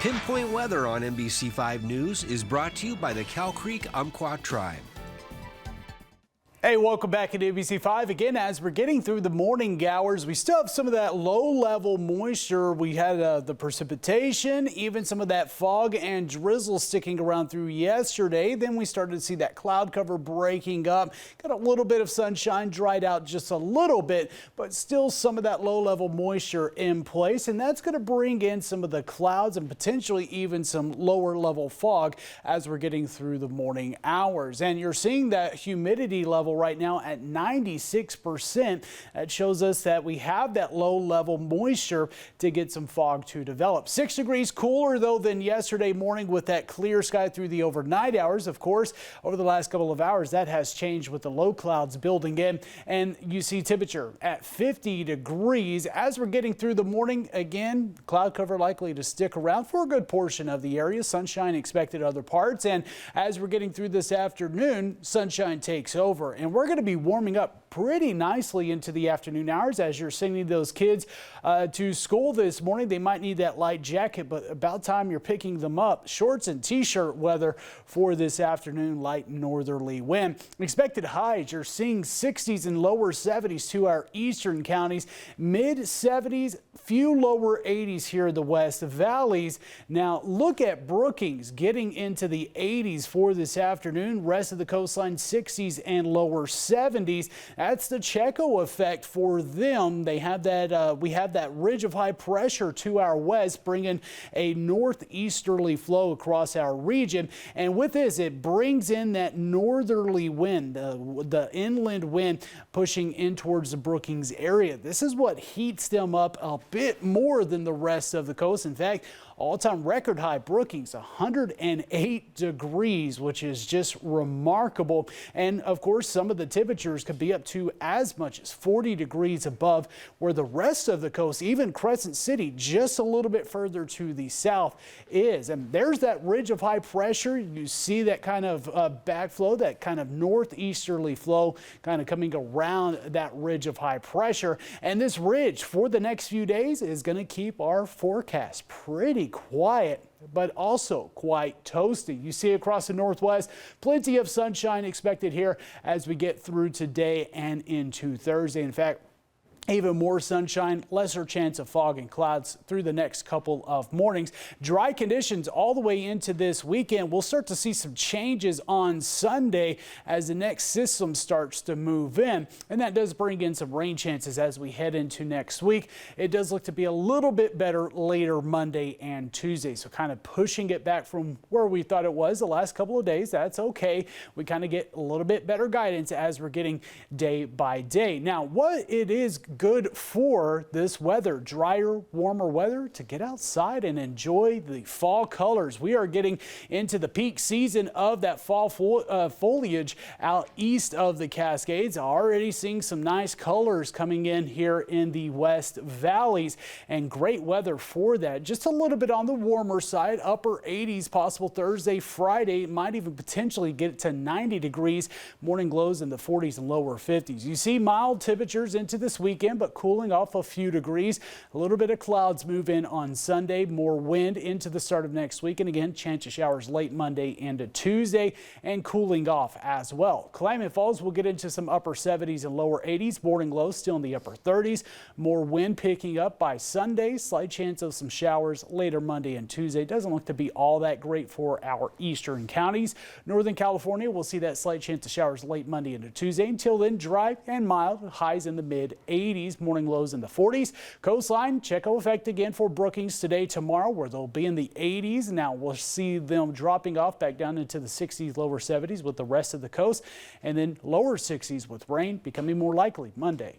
Pinpoint Weather on NBC5 News is brought to you by the Cow Creek Umpqua Tribe. Hey, welcome back to NBC5. Again, as we're getting through the morning hours, we still have some of that low-level moisture. We had the precipitation, even some of that fog and drizzle sticking around through yesterday. Then we started to see that cloud cover breaking up. Got a little bit of sunshine, dried out just a little bit, but still some of that low-level moisture in place. And that's going to bring in some of the clouds and potentially even some lower-level fog as we're getting through the morning hours. And you're seeing that humidity level right now at 96%. That shows us that we have that low level moisture to get some fog to develop. 6 degrees cooler though than yesterday morning with that clear sky through the overnight hours. Of course, over the last couple of hours that has changed with the low clouds building in, and you see temperature at 50 degrees as we're getting through the morning. Again, cloud cover likely to stick around for a good portion of the area. Sunshine expected other parts, and as we're getting through this afternoon, sunshine takes over. And we're going to be warming up pretty nicely into the afternoon hours as you're sending those kids to school this morning. They might need that light jacket, but about time you're picking them up. Shorts and t-shirt weather for this afternoon, light northerly wind. Expected highs, you're seeing 60s and lower 70s to our eastern counties, mid 70s, few lower 80s here in the west valleys. Now look at Brookings getting into the 80s for this afternoon. Rest of the coastline 60s and lower 70s. That's the Checo effect for them. They have that we have that ridge of high pressure to our west, bringing a northeasterly flow across our region, and with this it brings in that northerly wind, the inland wind pushing in towards the Brookings area. This is what heats them up a bit more than the rest of the coast. In fact, all-time record high Brookings 108 degrees, which is just remarkable. And of course, some of the temperatures could be up to as much as 40 degrees above where the rest of the coast, even Crescent City, just a little bit further to the south is. And there's that ridge of high pressure. You see that kind of backflow, that kind of northeasterly flow kind of coming around that ridge of high pressure. And this ridge for the next few days is going to keep our forecast pretty quiet, but also quite toasty. You see across the northwest, plenty of sunshine expected here as we get through today and into Thursday. In fact, even more sunshine, lesser chance of fog and clouds through the next couple of mornings. Dry conditions all the way into this weekend. We'll start to see some changes on Sunday as the next system starts to move in, and that does bring in some rain chances as we head into next week. It does look to be a little bit better later Monday and Tuesday, so kind of pushing it back from where we thought it was the last couple of days. That's okay. We kind of get a little bit better guidance as we're getting day by day. Now, what it is good for this weather, drier, warmer weather, to get outside and enjoy the fall colors. We are getting into the peak season of that fall foliage out east of the Cascades. Already seeing some nice colors coming in here in the west valleys, and great weather for that. Just a little bit on the warmer side, upper 80s possible Thursday, Friday. Might even potentially get to 90 degrees. Morning lows in the 40s and lower 50s. You see mild temperatures into this weekend, but cooling off a few degrees. A little bit of clouds move in on Sunday, more wind into the start of next week, and again, chance of showers late Monday into Tuesday, and cooling off as well. Klamath Falls will get into some upper 70s and lower 80s. Morning lows still in the upper 30s. More wind picking up by Sunday. Slight chance of some showers later Monday and Tuesday. Doesn't look to be all that great for our eastern counties. Northern California will see that slight chance of showers late Monday into Tuesday. Until then, dry and mild. Highs in the mid 80s. Morning lows in the 40s. Coastline, Checo effect again for Brookings today, tomorrow, where they'll be in the 80s. Now we'll see them dropping off back down into the 60s, lower 70s with the rest of the coast, and then lower 60s with rain becoming more likely Monday.